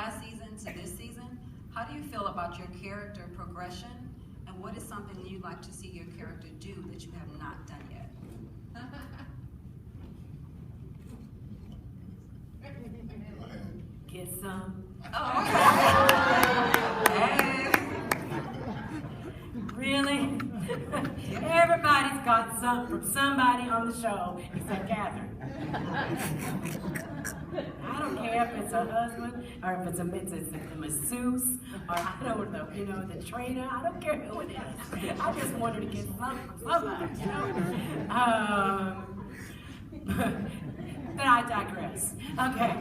last season to this season, how do you feel about your character progression, and what is something you'd like to see your character do that you have not done yet? Get some. Oh, okay. Really? Everybody's got something from somebody on the show except Catherine. I don't care if it's a husband or if it's a masseuse or I don't know, the trainer. I don't care who it is. I just want her to get something from somebody, But I digress. Okay.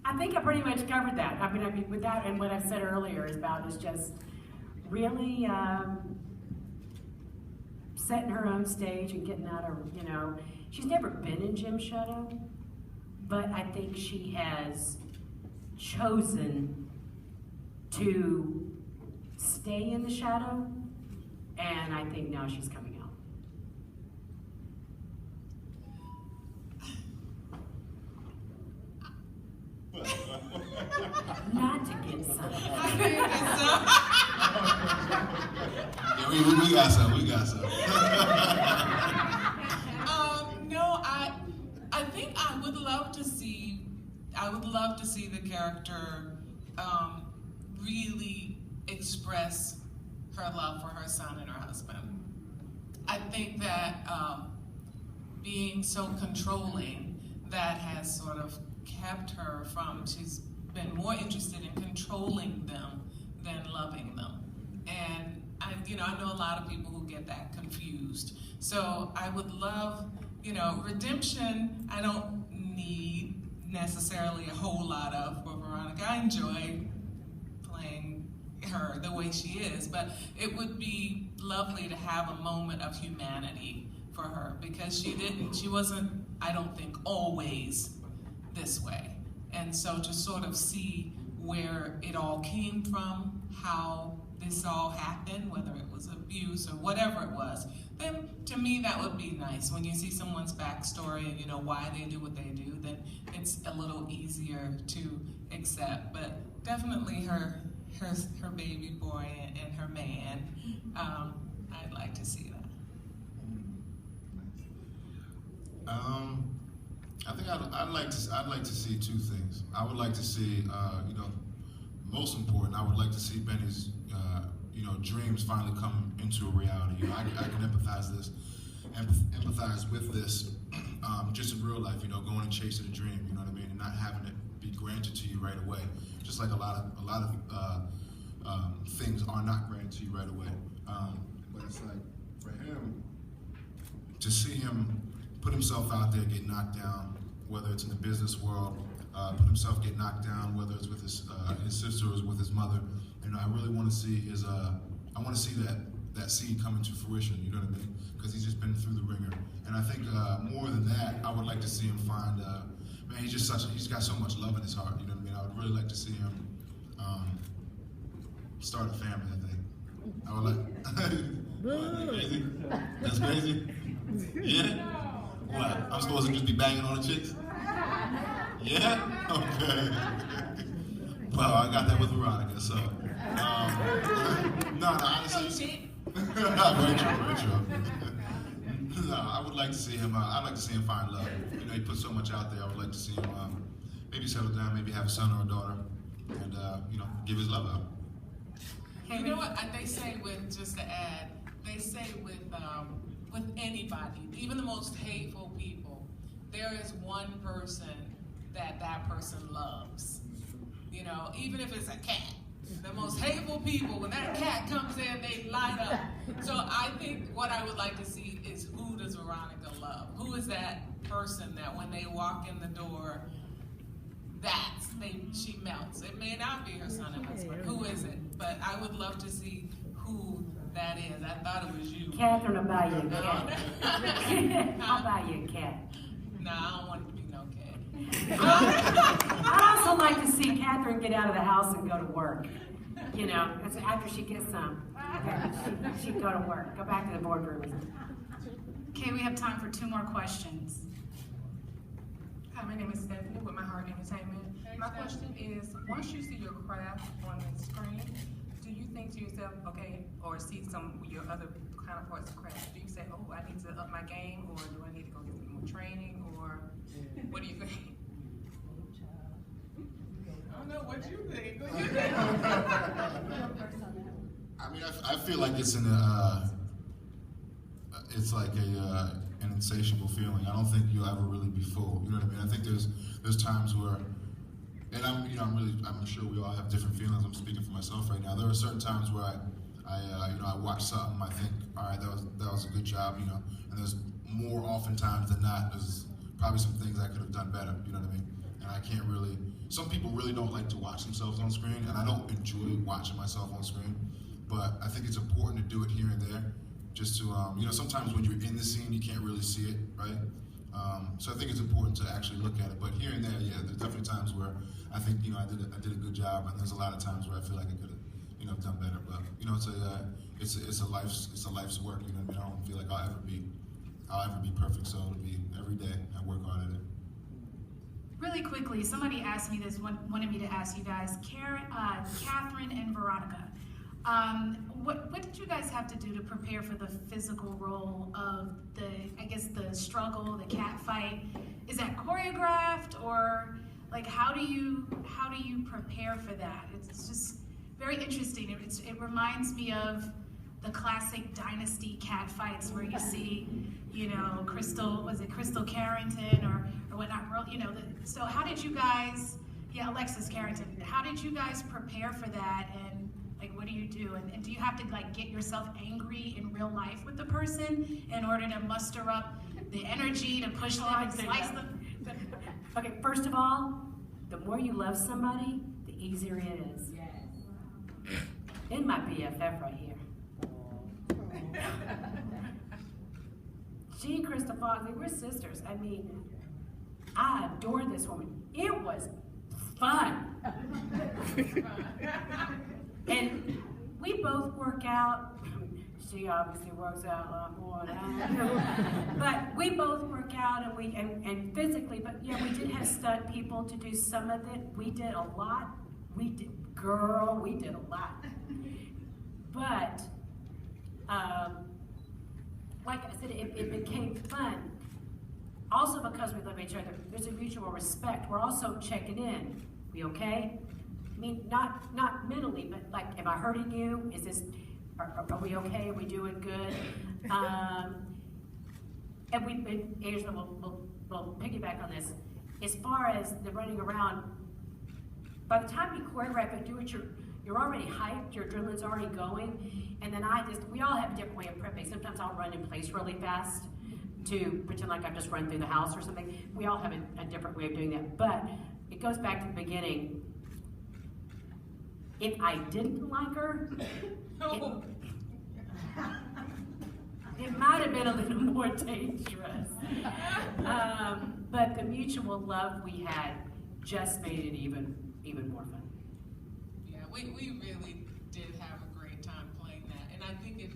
I think I pretty much covered that. I mean, with that and what I said earlier is just really setting her own stage and getting out of, she's never been in Jim's shadow, but I think she has chosen to stay in the shadow, and I think now she's coming out. Not to get some. Yeah, we got some. We got some. No, I think I would love to see the character really express her love for her son and her husband. I think that being so controlling, that has sort of kept her from, she's been more interested in controlling them than loving them. And I know a lot of people who get that confused. So I would love, redemption, I don't need necessarily a whole lot of for Veronica. I enjoy playing her the way she is, but it would be lovely to have a moment of humanity for her, because she wasn't, I don't think, always this way. And so to sort of see where it all came from, how this all happened, whether it was abuse or whatever it was, then to me that would be nice. When you see someone's backstory and why they do what they do, then it's a little easier to accept. But definitely her baby boy and her man, I'd like to see that. I think I'd like to see two things. I would like to see, most important, I would like to see Benny's, dreams finally come into a reality. I can empathize with this, just in real life. Going and chasing a dream. You know what I mean, and not having it be granted to you right away. Just like a lot of things are not granted to you right away. But it's like for him to see him put himself out there, get knocked down, whether it's in the business world, put himself get knocked down, whether it's with his sister or with his mother. I really want to see I want to see that seed come into fruition. You know what I mean? Because he's just been through the ringer. And I think more than that, I would like to see him find. Man, he's got so much love in his heart. You know what I mean? I would really like to see him start a family. I think. I would like. Crazy? That's crazy. Yeah. What? I'm supposed to just be banging on the chicks? Yeah? Okay. Well, I got that with Veronica, so. No, honestly. Very true. No, I would like to see him, I'd like to see him find love. He put so much out there. I would like to see him maybe settle down, maybe have a son or a daughter, and, give his love out. You know what they say just to add, they say with anybody, even the most hateful people, there is one person that person loves. Even if it's a cat. The most hateful people, when that cat comes in, they light up. So I think what I would like to see is, who does Veronica love? Who is that person that when they walk in the door, she melts? It may not be her son and husband. Who is it? But I would love to see who that is. I thought it was you. Catherine will buy you a cat. I'll buy you a cat. No, I don't want it to be no cat. I'd also like to see Catherine get out of the house and go to work. After she gets some, she'd go to work, go back to the boardroom. Okay, we have time for 2 more questions. Hi, my name is Stephanie with My Heart Entertainment. My question is, once you see your craft on the screen, do you think to yourself, okay, or see some of your other counterparts of craft, do you say, oh, I need to up my game, or do I need to go get some more training, or what do you think? I don't know what you think. I mean, I feel like it's it's like an insatiable feeling. I don't think you'll ever really be full. You know what I mean? I think there's times where, and I'm sure we all have different feelings. I'm speaking for myself right now. There are certain times where I watch something, I think, all right, that was a good job, you know. And there's more oftentimes than not, there's probably some things I could have done better. You know what I mean? And I can't really. Some people really don't like to watch themselves on screen, and I don't enjoy watching myself on screen. But I think it's important to do it here and there, just to, you know, sometimes when you're in the scene, you can't really see it, right? So I think it's important to actually look at it. But here and there, yeah, there's definitely times where I think, you know, I did a good job, and there's a lot of times where I feel like I could have, you know, done better. But you know, it's a life's work. You know what I mean? I don't feel like I'll ever be perfect. So it'll be every day I work hard at it. Really quickly, somebody asked me this, wanted me to ask you guys, Catherine and Veronica. What did you guys have to do to prepare for the physical role of the struggle, the cat fight? Is that choreographed, or like how do you prepare for that? It's just very interesting. It reminds me of the classic Dynasty cat fights where you see, you know, Crystal Carrington or whatnot, you know. So how did you guys, Alexis Carrington, how did you guys prepare for that, and like what do you do? And do you have to like get yourself angry in real life with the person in order to muster up the energy to push them and slice them? Okay, first of all, the more you love somebody, the easier it is. Yes. In my BFF right here. She and Crystal Foxley, we're sisters. I mean, I adore this woman. It was fun. And we both work out. She obviously works out a lot more than I do. But we both work out and physically, but yeah, we did have stunt people to do some of it. We did a lot. We did a lot. But like I said, it became fun. Also because we love each other, there's a mutual respect. We're also checking in. We okay? I mean, not mentally, but like, am I hurting you? Is this, are we okay? Are we doing good? And Angela will piggyback on this. As far as the running around, by the time you choreograph and do it, you're already hyped, your adrenaline's already going, and then we all have a different way of prepping. Sometimes I'll run in place really fast to pretend like I've just run through the house or something. We all have a different way of doing that, but it goes back to the beginning. If I didn't like her, it might have been a little more dangerous. But the mutual love we had just made it even more fun. Yeah, we really did have a great time playing that. And I think it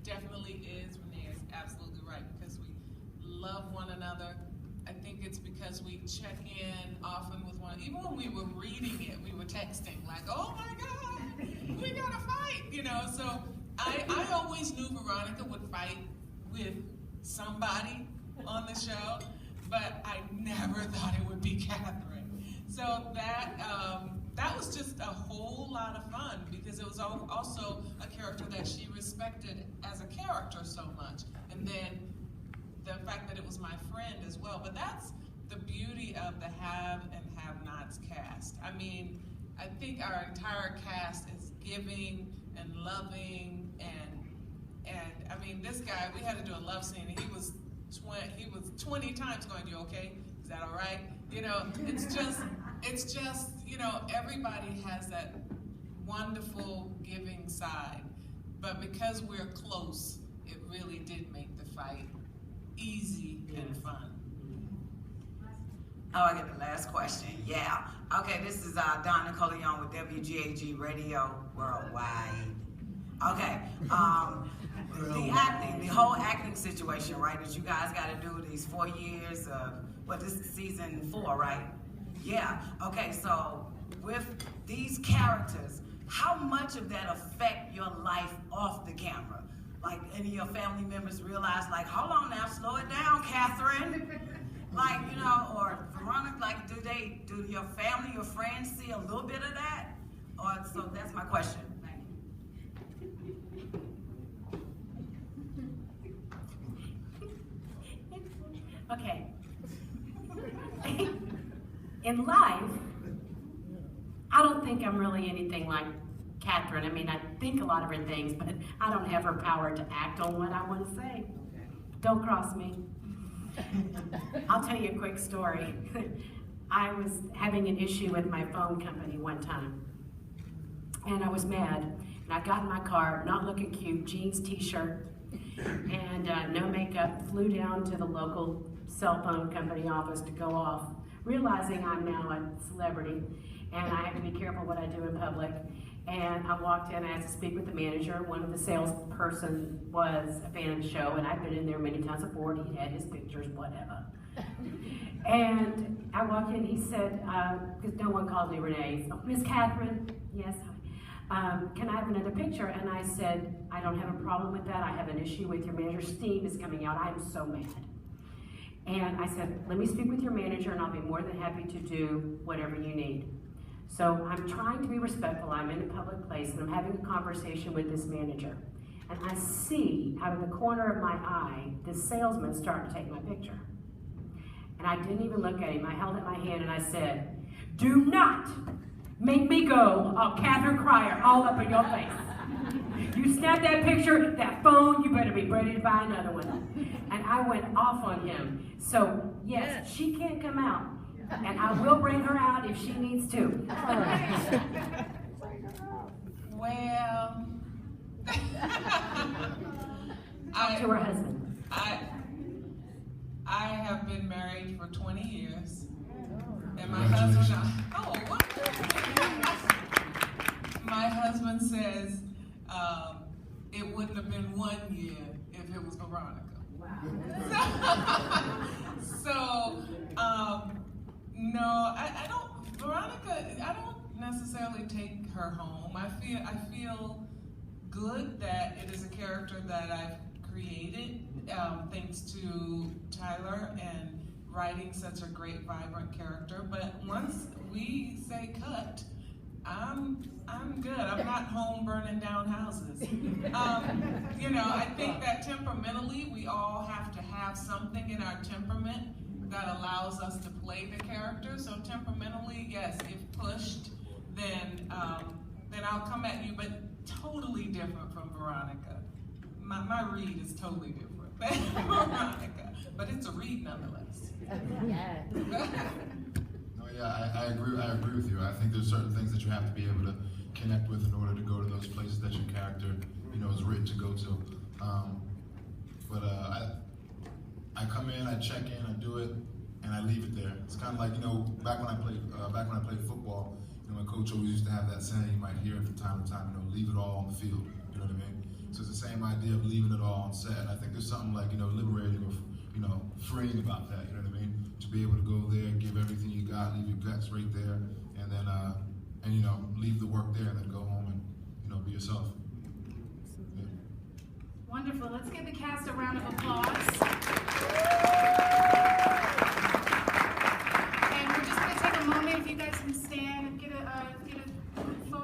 definitely is, Renee is absolutely right, because we love one another. I think it's because we check in often with one, even when we were reading it, we were texting like, oh my God, we gotta fight, you know? So I always knew Veronica would fight with somebody on the show, but I never thought it would be Catherine. So that was just a whole lot of fun, because it was also a character that she respected as a character so much. And then the fact that it was my friend as well. But that's the beauty of the have and have-nots cast. I mean, I think our entire cast is giving and loving, and I mean, this guy, we had to do a love scene, and he was 20 times going, you okay? Is that all right? You know, it's just, you know, everybody has that wonderful giving side, but because we're close, it really did make the fight easy and fun. Oh, I get the last question. Yeah. Okay, this is Don Nicoleone with WGAG Radio Worldwide. Okay. The whole acting filming situation, right? That you guys got to do these 4 years of, this is season 4, right? Yeah. Okay, so with these characters, how much of that affect your life off the camera? Like, any of your family members realize, like, hold on now, slow it down, Catherine. Like, you know, or Veronica, like, do your family or friends see a little bit of that? Or, so that's my question. Thank you. Okay. In life, I don't think I'm really anything like Catherine. I mean, I think a lot of her things, but I don't have her power to act on what I want to say. Don't cross me. I'll tell you a quick story. I was having an issue with my phone company one time, and I was mad. And I got in my car, not looking cute, jeans, t-shirt, and no makeup, flew down to the local cell phone company office to go off, realizing I'm now a celebrity, and I have to be careful what I do in public. And I walked in, I had to speak with the manager. One of the salesperson was a fan of the show, and I've been in there many times before, and he had his pictures, whatever. And I walked in, he said, because no one calls me Renee, so, Miss Catherine, yes, can I have another picture? And I said, I don't have a problem with that. I have an issue with your manager. Steam is coming out. I'm so mad. And I said, let me speak with your manager, and I'll be more than happy to do whatever you need. So I'm trying to be respectful. I'm in a public place, and I'm having a conversation with this manager. And I see out of the corner of my eye, this salesman starting to take my picture. And I didn't even look at him. I held up my hand and I said, do not make me go all Catherine Cryer all up in your face. You snap that picture, that phone, you better be ready to buy another one. And I went off on him. So yes, she can't come out. And I will bring her out if she needs to. Well, Talk to her husband. I have been married for 20 years. And my husband, my husband says it wouldn't have been 1 year if it was Veronica. Wow. So, no, I don't, Veronica, I don't necessarily take her home. I feel good that it is a character that I've created, thanks to Tyler and writing such a great, vibrant character. But once we say cut, I'm good. I'm not home burning down houses. You know, I think that temperamentally, we all have to have something in our temperament that allows us to play the character. So temperamentally, yes, if pushed, then I'll come at you, but totally different from Veronica. My read is totally different than Veronica, but it's a read nonetheless. Yeah. No, yeah, I agree with you. I think there's certain things that you have to be able to connect with in order to go to those places that your character, you know, is written to go to. I come in, I check in, I do it, and I leave it there. It's kind of like, you know, back when I played football, you know, my coach always used to have that saying, you might hear it from time to time, you know, leave it all on the field. You know what I mean? So it's the same idea of leaving it all on set. And I think there's something like, you know, liberating or, you know, freeing about that. You know what I mean? To be able to go there, give everything you got, leave your guts right there, and then, and you know, leave the work there, and then go home and, you know, be yourself. Yeah. Wonderful. Let's give the cast a round of applause.